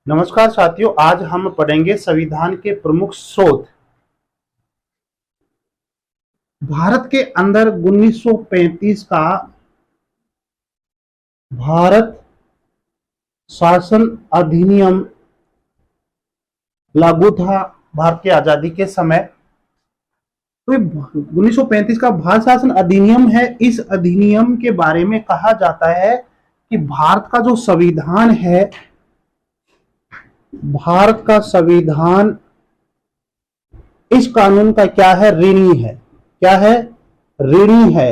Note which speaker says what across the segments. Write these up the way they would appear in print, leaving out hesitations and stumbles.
Speaker 1: नमस्कार साथियों, आज हम पढ़ेंगे संविधान के प्रमुख स्रोत। भारत के अंदर 1935 का भारत शासन अधिनियम लागू था। भारत की आजादी के समय तो 1935 का भारत शासन अधिनियम है। इस अधिनियम के बारे में कहा जाता है कि भारत का जो संविधान है, भारत का संविधान इस कानून का क्या है? ऋणी है। क्या है? ऋणी है।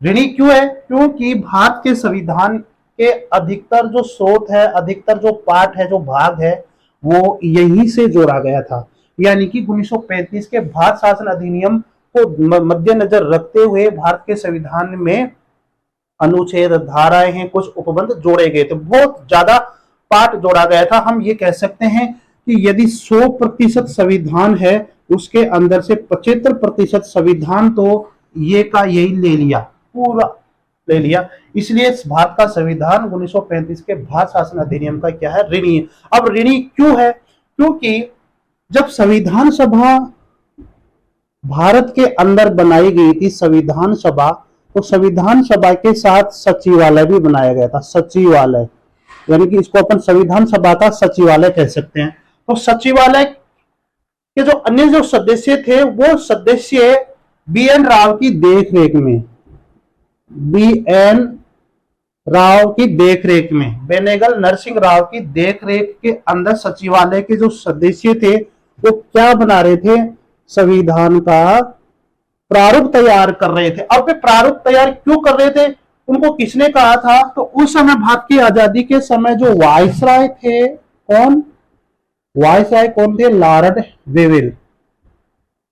Speaker 1: ऋणी क्यों है? क्योंकि भारत के संविधान के अधिकतर जो स्रोत है, अधिकतर जो पार्ट है, जो भाग है, वो यहीं से जोड़ा गया था। यानी कि 1935 के भारत शासन अधिनियम को मद्देनजर रखते हुए भारत के संविधान में अनुच्छेद, धाराएं हैं, कुछ उपबंध जोड़े गए थे। बहुत ज्यादा पार्ट जोड़ा गया था। हम ये कह सकते हैं कि यदि 100% संविधान है, उसके अंदर से 75% संविधान तो ये का यही ले लिया, पूरा ले लिया। इसलिए भारत का संविधान 1935 के भारत शासन अधिनियम का क्या है? ऋणी। अब ऋणी क्यों है? क्योंकि जब संविधान सभा भारत के अंदर बनाई गई थी, संविधान सभा, तो संविधान सभा के साथ सचिवालय भी बनाया गया था। सचिवालय यानी कि इसको अपन संविधान सभा का सचिवालय कह सकते हैं। तो सचिवालय के जो अन्य जो सदस्य थे, वो सदस्य बी.एन. राव की देखरेख में, बी.एन. राव की देखरेख में, बेनेगल नरसिंह राव की देखरेख के अंदर सचिवालय के जो सदस्य थे, वो क्या बना रहे थे? संविधान का प्रारूप तैयार कर रहे थे। अब वे प्रारूप तैयार क्यों कर रहे थे? उनको किसने कहा था? तो उस समय भारत की आजादी के समय जो वायसराय थे, कौन वायसराय कौन थे? Lord Wavell.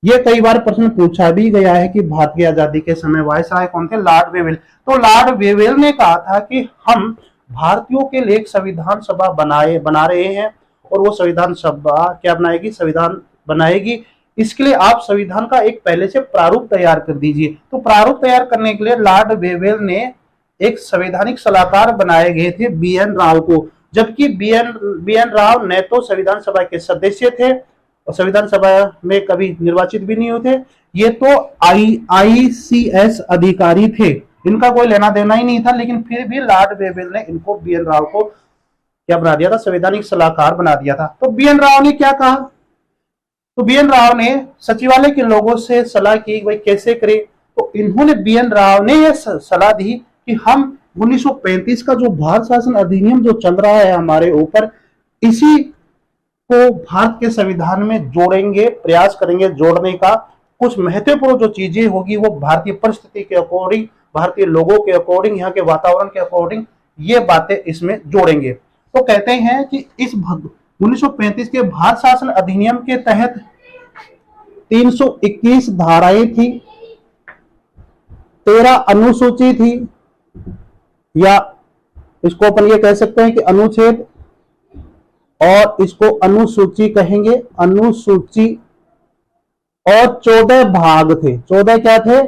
Speaker 1: ये कई बार प्रश्न पूछा भी गया है कि भारत की आजादी के समय वायसराय कौन थे? Lord Wavell. तो लॉर्ड वेवेल ने कहा था कि हम भारतीयों के लिए एक संविधान सभा बना रहे हैं, और वो संविधान सभा क्या बनाएगी? संविधान बनाएगी। इसके लिए आप संविधान का एक पहले से प्रारूप तैयार कर दीजिए। तो प्रारूप तैयार करने के लिए लॉर्ड वेवेल ने एक संवैधानिक सलाहकार बनाए गए थे, बी.एन. राव को। जबकि बी.एन. राव न तो संविधान सभा के सदस्य थे और संविधान सभा में कभी निर्वाचित भी नहीं होते, ये तो ICS अधिकारी थे, इनका कोई लेना देना ही नहीं था। लेकिन फिर भी लॉर्ड वेवेल ने इनको, बी.एन. राव को क्या बना दिया था? संवैधानिक सलाहकार बना दिया था। तो बी.एन. राव ने क्या कहा? तो बी.एन. राव ने सचिवालय के लोगों से सलाह की, भाई कैसे करें। तो इन्होंने, बी.एन. राव ने यह सलाह दी कि हम 1935 का जो भारत शासन अधिनियम जो चल रहा है हमारे ऊपर, इसी को भारत के संविधान में जोड़ेंगे, प्रयास करेंगे जोड़ने का। कुछ महत्वपूर्ण जो चीजें होगी वो भारतीय परिस्थिति के अकॉर्डिंग, भारतीय लोगों के अकॉर्डिंग, यहाँ के वातावरण के अकॉर्डिंग ये बातें इसमें जोड़ेंगे। तो कहते हैं कि इस 1935 के भारत शासन अधिनियम के तहत 321 धाराएं थी, 13 अनुसूची थी, या इसको अपन ये कह सकते हैं कि अनुच्छेद, और इसको अनुसूची कहेंगे, अनुसूची, और 14 भाग थे। 14 क्या थे?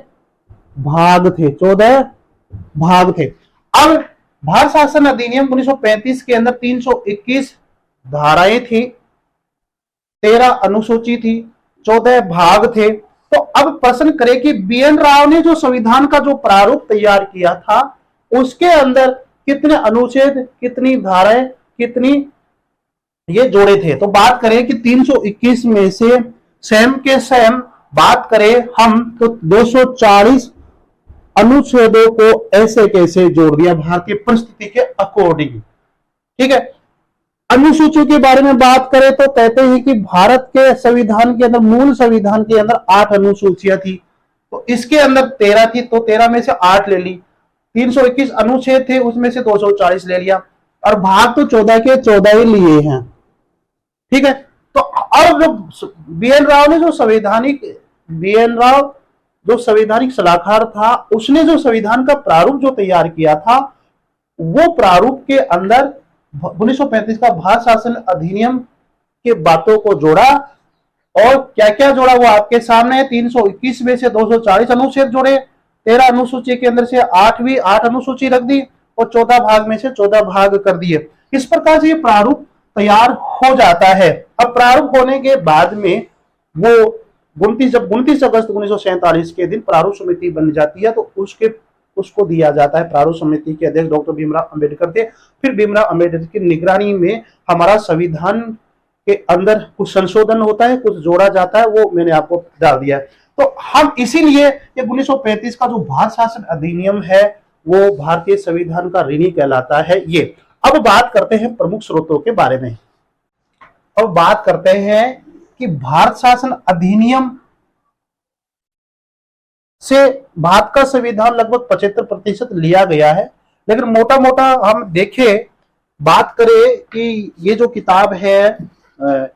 Speaker 1: भाग थे। 14 भाग थे। अब भारत शासन अधिनियम 1935 के अंदर 321 धाराएं थी, 13 अनुसूची थी, 14 भाग थे। तो अब प्रश्न करें कि बी.एन. राव ने जो संविधान का जो प्रारूप तैयार किया था, उसके अंदर कितने अनुच्छेद, कितनी धाराएं, कितनी ये जोड़े थे? तो बात करें कि 321 में से सेम के सेम बात करें हम, तो 240 अनुच्छेदों को ऐसे कैसे जोड़ दिया भारतीय परिस्थिति के अकॉर्डिंग। ठीक है। अनुसूचियों के बारे में बात करें तो कहते हैं कि भारत के संविधान के अंदर, मूल संविधान के अंदर 8 अनुसूचियां थी, तो इसके अंदर 13 थी, तो 13 में से 8 ले ली। 321 अनुच्छेद थे, उसमें से 240 ले लिया, और भाग तो 14 के 14 ही लिए हैं। ठीक है। तो अब जो बी.एन. राव ने, जो बी.एन. राव जो संवैधानिक सलाहकार था, उसने जो संविधान का प्रारूप जो तैयार किया था, वो प्रारूप के अंदर 1935 का भारत शासन अधिनियम के बातों को जोड़ा। और क्या क्या जोड़ा वो आपके सामने है। 321 में से 240 अनुच्छेद जोड़े, 13 अनुसूची के अंदर से 8 अनुसूची रख दी, और 14 भाग में से 14 भाग कर दिए। इस प्रकार से ये प्रारूप तैयार हो जाता है। अब प्रारूप होने के बाद में वो 29 अगस्त 1947 के दिन प्रारूप समिति बन जाती है, तो उसको दिया जाता है। प्रारूप समिति के अध्यक्ष डॉक्टर भीमराव अंबेडकर थे। फिर भीमराव अंबेडकर की निगरानी में हमारा संविधान के अंदर कुछ संशोधन होता है, कुछ जोड़ा जाता है, वो मैंने आपको डाल दिया है। तो हम इसीलिए ये 1935 का जो भारत शासन अधिनियम है वो भारतीय संविधान का ऋणी कहलाता है। ये अब बात करते हैं प्रमुख स्रोतों के बारे में। अब बात करते हैं कि भारत शासन अधिनियम से भारत का संविधान लगभग 75% लिया गया है। लेकिन मोटा मोटा हम देखें, बात करें कि ये जो किताब है,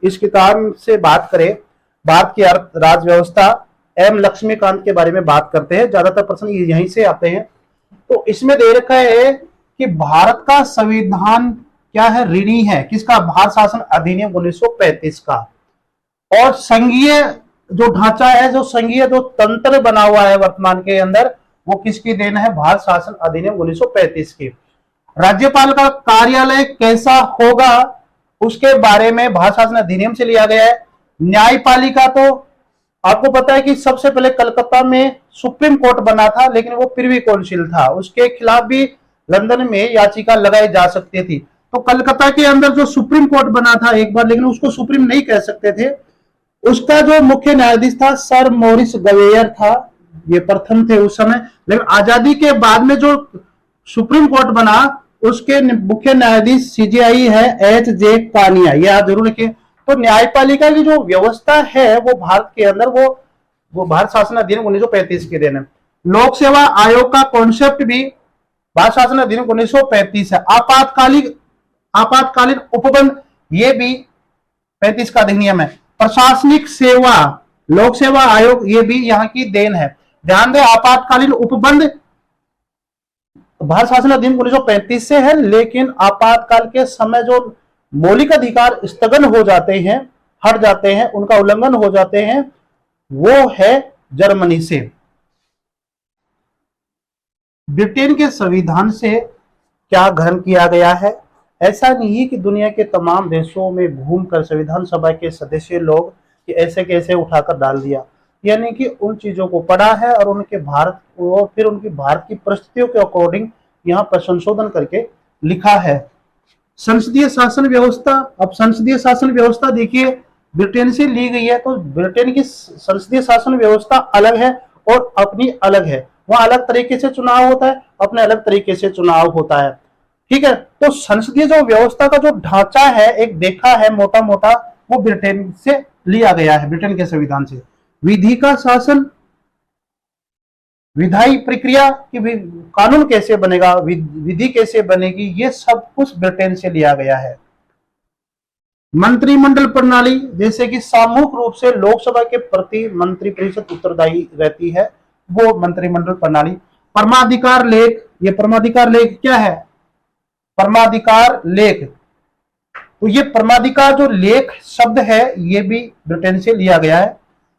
Speaker 1: इस किताब से बात करें भारत की अर्थ राज व्यवस्था, एम लक्ष्मीकांत के बारे में बात करते हैं, ज्यादातर प्रश्न यहीं से आते हैं। तो इसमें दे रखा है कि भारत का संविधान क्या है, ऋणी है। किसका? भारत शासन अधिनियम 1935 का। और संघीय जो ढांचा है, जो संघीय जो तंत्र बना हुआ है वर्तमान के अंदर, वो किसकी देन है? भारत शासन अधिनियम 1935 की। राज्यपाल का कार्यालय कैसा होगा उसके बारे में भारत शासन अधिनियम से लिया गया है। न्यायपालिका तो आपको पता है कि सबसे पहले कलकत्ता में सुप्रीम कोर्ट बना था, लेकिन वो प्रिवी काउंसिल था, उसके खिलाफ भी लंदन में याचिका लगाई जा सकती थी। तो कलकत्ता के अंदर जो सुप्रीम कोर्ट बना था एक बार, लेकिन उसको सुप्रीम नहीं कह सकते थे। उसका जो मुख्य न्यायाधीश था सर मॉरिस गवेयर था, ये प्रथम थे उस समय। लेकिन आजादी के बाद में जो सुप्रीम कोर्ट बना उसके मुख्य न्यायाधीश सीजेआई है एच.जे. कानिया, ये आप जरूर लिखें। तो न्यायपालिका की जो व्यवस्था है वो भारत के अंदर वो भारत शासन अधिनियम 1935 के देन है। लोक सेवा आयोग का कॉन्सेप्ट भी भारत शासन अधिनियम 1935 है। आपातकालीन उपबंध ये भी 35 का अधिनियम है। प्रशासनिक सेवा लोक सेवा आयोग ये भी यहाँ की देन है। ध्यान दें, आपातकालीन उपबंध भारत शासन अधिनियम 1935 से है, लेकिन आपातकाल के समय जो मौलिक अधिकार स्थगन हो जाते हैं, हट जाते हैं, उनका उल्लंघन हो जाते हैं, वो है जर्मनी से। ब्रिटेन के संविधान से क्या ग्रहण किया गया है? ऐसा नहीं है कि दुनिया के तमाम देशों में घूमकर संविधान सभा के सदस्य लोग कि ऐसे कैसे उठाकर डाल दिया, यानी कि उन चीजों को पढ़ा है और उनके भारत को फिर उनकी भारत की परिस्थितियों के अकॉर्डिंग यहाँ पर संशोधन करके लिखा है। संसदीय शासन व्यवस्था, अब संसदीय शासन व्यवस्था देखिए ब्रिटेन से ली गई है, तो ब्रिटेन की संसदीय शासन व्यवस्था अलग है और अपनी अलग है। वहां अलग तरीके से चुनाव होता है, अपने अलग तरीके से चुनाव होता है। ठीक है, तो संसदीय जो व्यवस्था का जो ढांचा है एक देखा है मोटा मोटा, वो ब्रिटेन से लिया गया है, ब्रिटेन के संविधान से। विधि का शासन, विधायी प्रक्रिया की कानून कैसे बनेगा, विधि कैसे बनेगी, ये सब कुछ ब्रिटेन से लिया गया है। मंत्रिमंडल प्रणाली, जैसे कि सामूहिक रूप से लोकसभा के प्रति मंत्रिपरिषद उत्तरदायी रहती है, वो मंत्रिमंडल प्रणाली। परमाधिकार लेख, ये परमाधिकार लेख क्या है? परमाधिकार लेख, तो ये परमाधिकार जो लेख शब्द है ये भी ब्रिटेन से लिया गया है।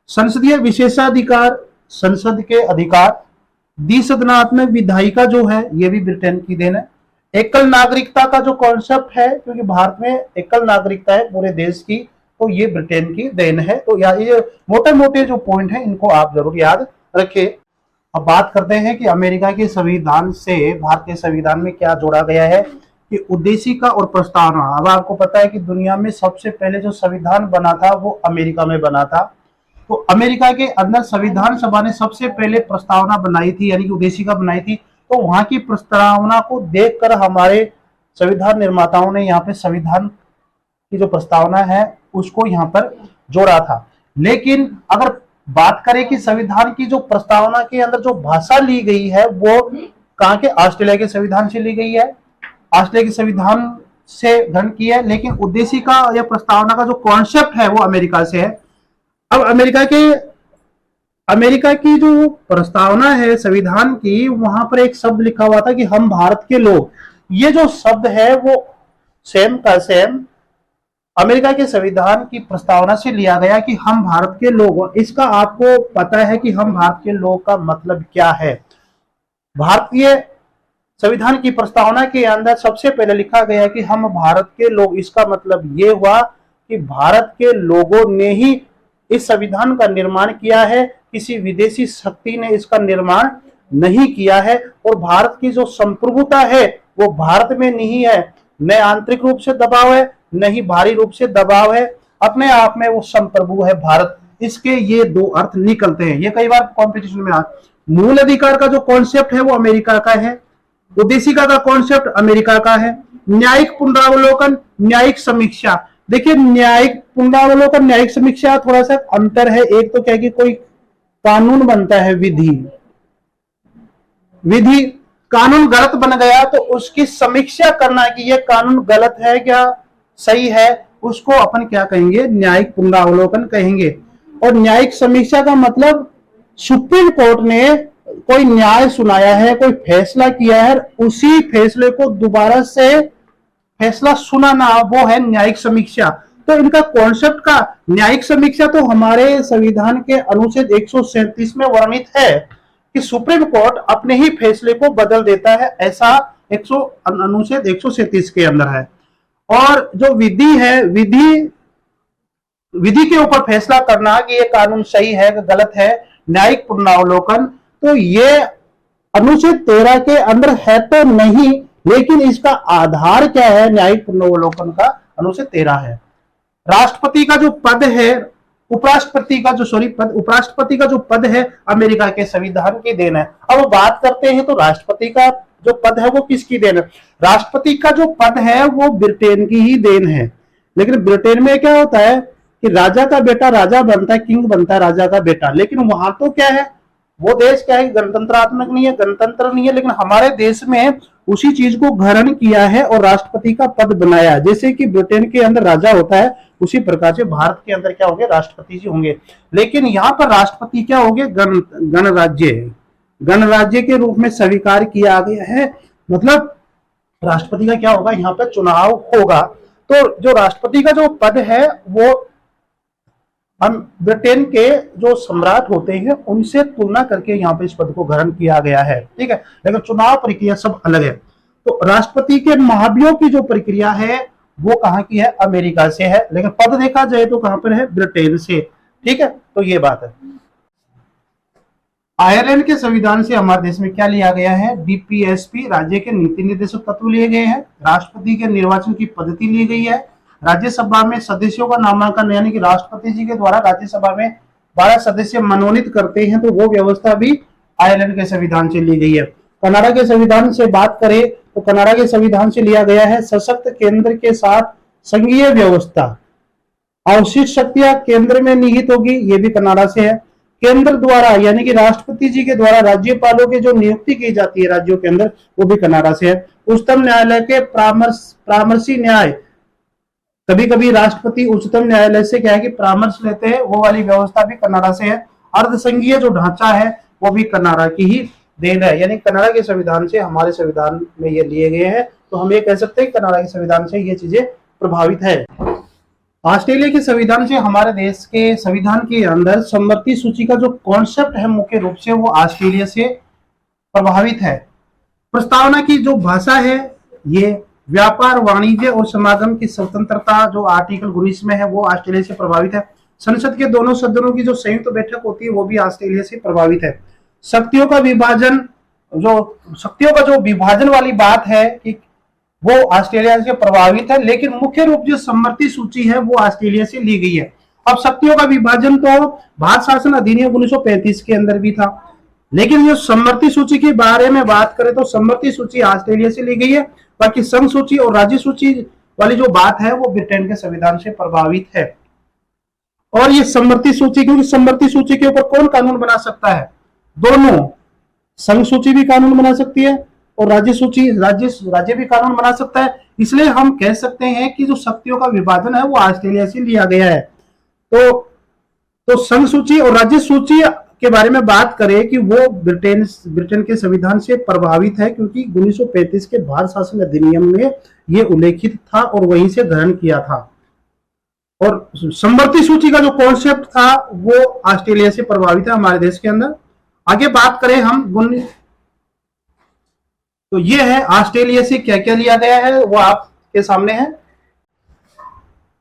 Speaker 1: संसदीय विशेषाधिकार, संसद के अधिकार। द्विसदनात्मक विधायिका जो है ये भी ब्रिटेन की देन है। एकल नागरिकता का जो कॉन्सेप्ट है, क्योंकि भारत में एकल नागरिकता है पूरे देश की, तो ये ब्रिटेन की देन है। तो ये मोटे मोटे जो पॉइंट है इनको आप जरूर याद रखें। अब बात करते हैं कि अमेरिका के संविधान से भारतीय संविधान में क्या जोड़ा गया है कि उद्देशिका और प्रस्तावना। अब आपको पता है कि दुनिया में सबसे पहले जो संविधान बना था वो अमेरिका में बना था। तो अमेरिका के अंदर संविधान सभा ने सबसे पहले प्रस्तावना बनाई थी, यानी कि उद्देशिका बनाई थी। तो वहां की प्रस्तावना को देखकर हमारे संविधान निर्माताओं ने यहाँ पे संविधान की जो प्रस्तावना है उसको यहाँ पर जोड़ा था। लेकिन अगर बात करें कि संविधान की जो प्रस्तावना के अंदर जो भाषा ली गई है वो कहाँ के? ऑस्ट्रेलिया के संविधान से ली गई है, ऑस्ट्रेलिया के संविधान से ग्रहण की है। लेकिन उद्देशिका या प्रस्तावना का जो कॉन्सेप्ट है वो अमेरिका से है। अब अमेरिका की जो प्रस्तावना है संविधान की, वहां पर एक शब्द लिखा हुआ था कि हम भारत के लोग। ये जो शब्द है वो सेम का सेम अमेरिका के संविधान की प्रस्तावना से लिया गया कि हम भारत के लोग। इसका आपको पता है कि हम भारत के लोग का मतलब क्या है? भारतीय संविधान की प्रस्तावना के अंदर सबसे पहले लिखा गया कि हम भारत के लोग, इसका मतलब ये हुआ कि भारत के लोगों ने ही इस संविधान का निर्माण किया है, किसी विदेशी शक्ति ने इसका निर्माण नहीं किया है। और भारत की जो संप्रभुता है वो भारत में नहीं है, न आंतरिक रूप से दबाव है न ही बाहरी रूप से दबाव है, अपने आप में वो संप्रभु है भारत। इसके ये दो अर्थ निकलते हैं। ये कई बार कॉम्पिटिशन में मूल अधिकार का जो कॉन्सेप्ट है वो अमेरिका का है, उद्देशिका का कॉन्सेप्ट अमेरिका का है, न्यायिक पुनरावलोकन, न्यायिक समीक्षा। देखिए न्यायिक पुनरावलोकन, न्यायिक समीक्षा थोड़ा सा अंतर है। एक तो क्या कि कोई कानून बनता है, विधि कानून गलत बन गया तो उसकी समीक्षा करना कि यह कानून गलत है क्या सही है, उसको अपन क्या कहेंगे, न्यायिक पुनरावलोकन कहेंगे। और न्यायिक समीक्षा का मतलब सुप्रीम कोर्ट ने कोई न्याय सुनाया है, कोई फैसला किया है, उसी फैसले को दोबारा से फैसला सुनाना, वो है न्यायिक समीक्षा। तो इनका कॉन्सेप्ट का न्यायिक समीक्षा तो हमारे संविधान के अनुच्छेद 137 में वर्णित है कि सुप्रीम कोर्ट अपने ही फैसले को बदल देता है, ऐसा अनुच्छेद 137 के अंदर है। और जो विधि है, विधि के ऊपर फैसला करना कि ये कानून सही है कि गलत है, न्यायिक पुनरावलोकन, तो ये अनुच्छेद 13 के अंदर है तो नहीं, लेकिन इसका आधार क्या है, न्यायिक पुनरावलोकन का अनुच्छेद 13 है। राष्ट्रपति का जो पद है, उपराष्ट्रपति का जो पद है अमेरिका के संविधान की देन है। अब बात करते हैं तो राष्ट्रपति का जो पद है वो किसकी देन है? राष्ट्रपति का जो पद है वो ब्रिटेन की ही देन है। लेकिन ब्रिटेन में क्या होता है कि राजा का बेटा राजा बनता है, किंग बनता है राजा का बेटा। लेकिन वहां तो क्या है, वो देश क्या है, गणतंत्रात्मक नहीं है, गणतंत्र नहीं है। लेकिन हमारे देश में उसी चीज को ग्रहण किया है और राष्ट्रपति का पद बनाया। जैसे कि ब्रिटेन के अंदर राजा होता है, उसी प्रकार से भारत के अंदर क्या होंगे, राष्ट्रपति जी होंगे। लेकिन यहाँ पर राष्ट्रपति क्या होंगे, गणराज्य के रूप में स्वीकार किया गया है। मतलब राष्ट्रपति का क्या होगा, यहाँ पर चुनाव होगा। तो जो राष्ट्रपति का जो पद है वो हम ब्रिटेन के जो सम्राट होते हैं उनसे तुलना करके यहाँ पे इस पद को ग्रहण किया गया है, ठीक है। लेकिन चुनाव प्रक्रिया सब अलग है। तो राष्ट्रपति के महाभियोग की जो प्रक्रिया है वो कहाँ की है, अमेरिका से है। लेकिन पद देखा जाए तो कहां पर है, ब्रिटेन से, ठीक है। तो ये बात है। आयरलैंड के संविधान से हमारे देश में क्या लिया गया है, डीपीएसपी, राज्य के नीति निर्देशक तत्व लिए गए हैं। राष्ट्रपति के निर्वाचन की पद्धति ली गई है। राज्यसभा में सदस्यों का नामांकन, यानी कि राष्ट्रपति जी के द्वारा राज्यसभा में 12 सदस्य मनोनीत करते हैं, तो वो व्यवस्था भी आयरलैंड के संविधान से ली गई है। कनाडा के संविधान से बात करें तो कनाडा के संविधान से लिया गया है सशक्त केंद्र के साथ संघीय व्यवस्था, अवशिष्ट शक्तियां केंद्र में निहित होगी, ये भी कनाडा से है। केंद्र द्वारा यानी कि राष्ट्रपति जी के द्वारा राज्यपालों की जो नियुक्ति की जाती है राज्यों के अंदर, वो भी कनाडा से है। उच्चतम न्यायालय के परामर्शी न्याय, कभी कभी राष्ट्रपति उच्चतम न्यायालय से क्या है कि परामर्श लेते हैं, वो वाली व्यवस्था भी कनाडा से है। अर्धसंघीय जो ढांचा है वो भी कनाडा की ही देन है, यानी कनाडा के संविधान से हमारे संविधान में ये लिए गए हैं। तो हम ये कह सकते हैं कनाडा के संविधान से ये चीजें प्रभावित है। ऑस्ट्रेलिया के संविधान से हमारे देश के संविधान के अंदर समवर्ती सूची का जो कॉन्सेप्ट है मुख्य रूप से वो ऑस्ट्रेलिया से प्रभावित है। प्रस्तावना की जो भाषा है ये व्यापार, वाणिज्य और समागम की स्वतंत्रता जो आर्टिकल 19 में है वो ऑस्ट्रेलिया से प्रभावित है। संसद के दोनों सदनों की जो संयुक्त बैठक होती है वो भी ऑस्ट्रेलिया से प्रभावित है। शक्तियों का जो विभाजन वाली बात है कि वो ऑस्ट्रेलिया से प्रभावित है, लेकिन मुख्य रूप जो समवर्ती सूची है वो ऑस्ट्रेलिया से ली गई है। अब शक्तियों का विभाजन तो भारत शासन अधिनियम 1935 के अंदर भी था, लेकिन जो समवर्ती सूची के बारे में बात करें तो समवर्ती सूची ऑस्ट्रेलिया से ली गई है। बाकी संघ सूची और राज्य सूची वाली जो बात है वो ब्रिटेन के संविधान से प्रभावित है। और ये समवर्ती सूची, क्योंकि समवर्ती सूची के ऊपर कौन कानून बना सकता है, दोनों, संघ सूची भी कानून बना सकती है और राज्य भी कानून बना सकता है। इसलिए हम कह सकते हैं कि जो शक्तियों का विभाजन है वो ऑस्ट्रेलिया से लिया गया है। तो संघ सूची और राज्य सूची के बारे में बात करें कि वो ब्रिटेन के संविधान से प्रभावित है, क्योंकि 1935 के भारत शासन अधिनियम में ये उल्लेखित था और वहीं से ग्रहण किया था। और समवर्ती सूची का जो कॉन्सेप्ट था वो ऑस्ट्रेलिया से प्रभावित है हमारे देश के अंदर। आगे बात करें हम तो ये है ऑस्ट्रेलिया से क्या क्या लिया गया है वो आपके सामने है।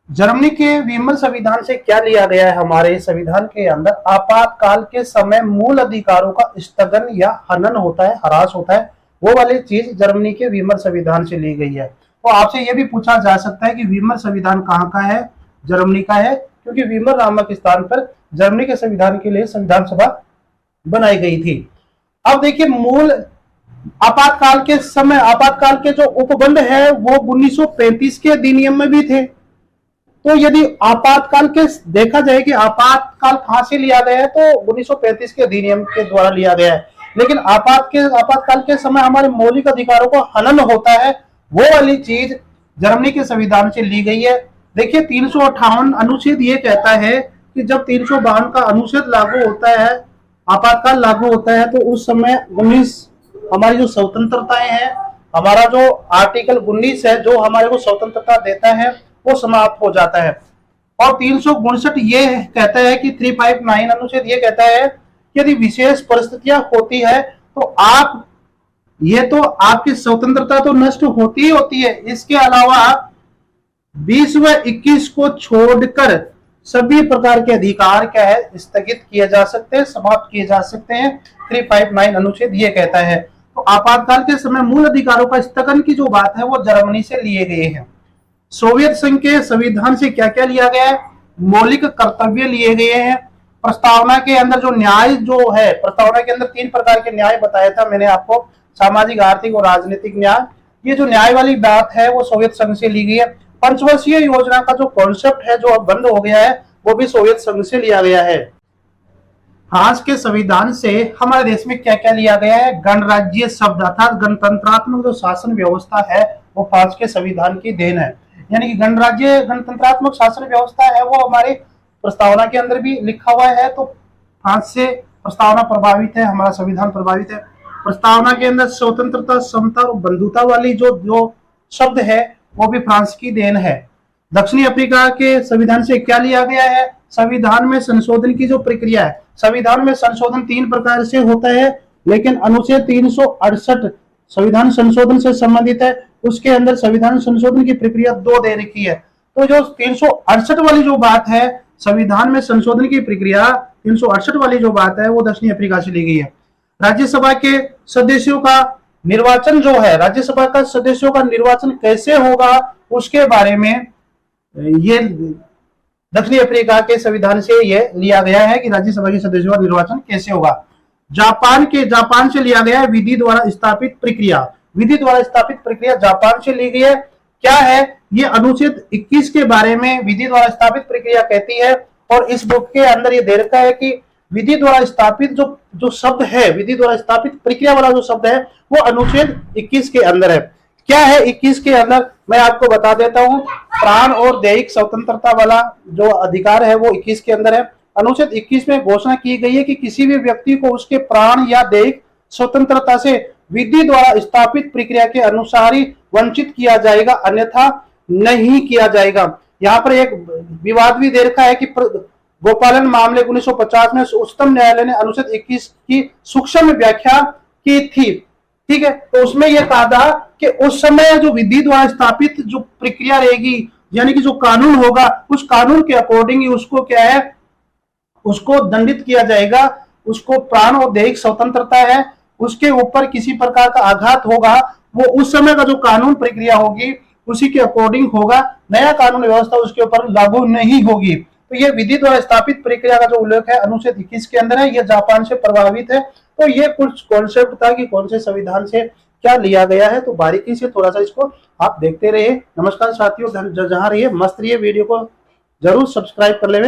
Speaker 1: जर्मनी के वीमर संविधान से क्या लिया गया है, हमारे संविधान के अंदर आपातकाल के समय मूल अधिकारों का स्थगन या हनन होता है, ह्रास होता है, वो वाली चीज जर्मनी के वीमर संविधान से ली गई है। तो आपसे यह भी पूछा जा सकता है कि वीमर संविधान कहाँ का है, जर्मनी का है, क्योंकि वीमर नामक स्थान पर जर्मनी के संविधान के लिए संविधान सभा बनाई गई थी। अब देखिए, मूल आपातकाल के समय आपातकाल के जो उपबंध है वो 1935 के अधिनियम में भी थे। तो यदि आपातकाल के देखा जाए कि आपातकाल कहां से लिया गया है, तो 1935 के अधिनियम के द्वारा लिया गया है। लेकिन आपातकाल के समय हमारे मौलिक अधिकारों को हनन होता है, वो वाली चीज जर्मनी के संविधान से ली गई है। देखिए, 358 अनुच्छेद ये कहता है कि जब 352 का अनुच्छेद लागू होता है, आपातकाल लागू होता है, तो उस समय 19 हमारी जो स्वतंत्रताएं हैं, हमारा जो आर्टिकल 19 है जो हमारे को स्वतंत्रता देता है, वो समाप्त हो जाता है। और 359 ये कहता है कि 359 अनुच्छेद ये कहता है कि यदि विशेष परिस्थितियां होती है तो तो आपकी स्वतंत्रता तो नष्ट होती ही होती है, इसके अलावा 20 व 21 को छोड़कर सभी प्रकार के अधिकार क्या है, स्थगित किए जा सकते हैं, समाप्त किए जा सकते हैं। 359 अनुच्छेद ये कहता है। तो आपातकाल के समय मूल अधिकारों का स्थगन की जो बात है वो जर्मनी से लिए गए हैं। सोवियत संघ के संविधान से क्या क्या लिया गया है, मौलिक कर्तव्य लिए गए हैं। प्रस्तावना के अंदर जो न्याय जो है, प्रस्तावना के अंदर 3 प्रकार के न्याय बताया था मैंने आपको, सामाजिक, आर्थिक और राजनीतिक न्याय। ये जो न्याय वाली बात है वो सोवियत संघ से ली गई है। पंचवर्षीय योजना का जो कॉन्सेप्ट है जो अब बंद हो गया है, वो भी सोवियत संघ से लिया गया है। फ्रांस के संविधान से हमारे देश में क्या क्या लिया गया है, गणराज्य शब्द अर्थात गणतंत्रात्मक जो शासन व्यवस्था है वो फ्रांस के संविधान की देन है। यानी कि गणतंत्रात्मक शासन व्यवस्था है वो हमारे प्रस्तावना के अंदर भी लिखा हुआ है। तो फ्रांस से प्रस्तावना प्रभावित है, हमारा संविधान प्रभावित है। प्रस्तावना के अंदर स्वतंत्रता, समता और बंधुता वाली जो शब्द है वो भी फ्रांस की देन है। दक्षिणी अफ्रीका के संविधान से क्या लिया गया है, संविधान में संशोधन की जो प्रक्रिया है, संविधान में संशोधन 3 प्रकार से होता है, लेकिन अनुच्छेद 368 संविधान संशोधन से संबंधित है। उसके अंदर संविधान संशोधन की प्रक्रिया 2 दे रखी है। तो जो 368 वाली जो बात है, संविधान में संशोधन की प्रक्रिया 368 वाली जो बात है वो दक्षिणी अफ्रीका से ली गई है। राज्यसभा के सदस्यों का निर्वाचन जो है, राज्यसभा का सदस्यों का निर्वाचन कैसे होगा उसके बारे में ये दक्षिणी अफ्रीका के संविधान से ये लिया गया है कि राज्यसभा के सदस्यों का निर्वाचन कैसे होगा। जापान से लिया गया है विधि द्वारा स्थापित प्रक्रिया। विधि द्वारा स्थापित प्रक्रिया जापान से ली गई है। क्या है ये, अनुच्छेद 21 के बारे में विधि द्वारा स्थापित प्रक्रिया कहती है। और इस बुक के अंदर ये दे रखा है कि विधि द्वारा स्थापित जो शब्द है, विधि द्वारा स्थापित प्रक्रिया वाला जो शब्द है वो अनुच्छेद 21 के अंदर है। क्या है 21 के अंदर, मैं आपको बता देता हूं। प्राण और दैहिक स्वतंत्रता वाला जो अधिकार है वो 21 के अंदर है। अनुच्छेद 21 में घोषणा की गई है कि किसी भी व्यक्ति को उसके प्राण या दैहिक स्वतंत्रता से विधि द्वारा स्थापित प्रक्रिया के अनुसार ही वंचित किया जाएगा, अन्यथा नहीं किया जाएगा। यहाँ पर एक विवाद भी दे रखा है कि गोपालन मामले 1950 में उच्चतम न्यायालय ने अनुच्छेद 21 की सूक्ष्म व्याख्या की थी। ठीक है, तो उसमें यह कहा था कि उस समय जो विधि द्वारा स्थापित जो प्रक्रिया रहेगी, यानी कि जो कानून होगा, उस कानून के अकॉर्डिंग उसको क्या है, उसको दंडित किया जाएगा। उसको प्राण और दैहिक स्वतंत्रता है, उसके ऊपर किसी प्रकार का आघात होगा, वो उस समय का जो कानून प्रक्रिया होगी उसी के अकॉर्डिंग होगा। नया कानून व्यवस्था उसके ऊपर लागू नहीं होगी। तो ये विधि द्वारा स्थापित प्रक्रिया का जो उल्लेख है अनुच्छेद 21 के अंदर है, ये जापान से प्रभावित है। तो ये कुछ कॉन्सेप्ट था कि कौन से संविधान से क्या लिया गया है। तो बारीकी से थोड़ा सा इसको आप देखते रहिए। नमस्कार साथियों, जहां रहिए मस्त रहिए, वीडियो को जरूर सब्सक्राइब कर लें।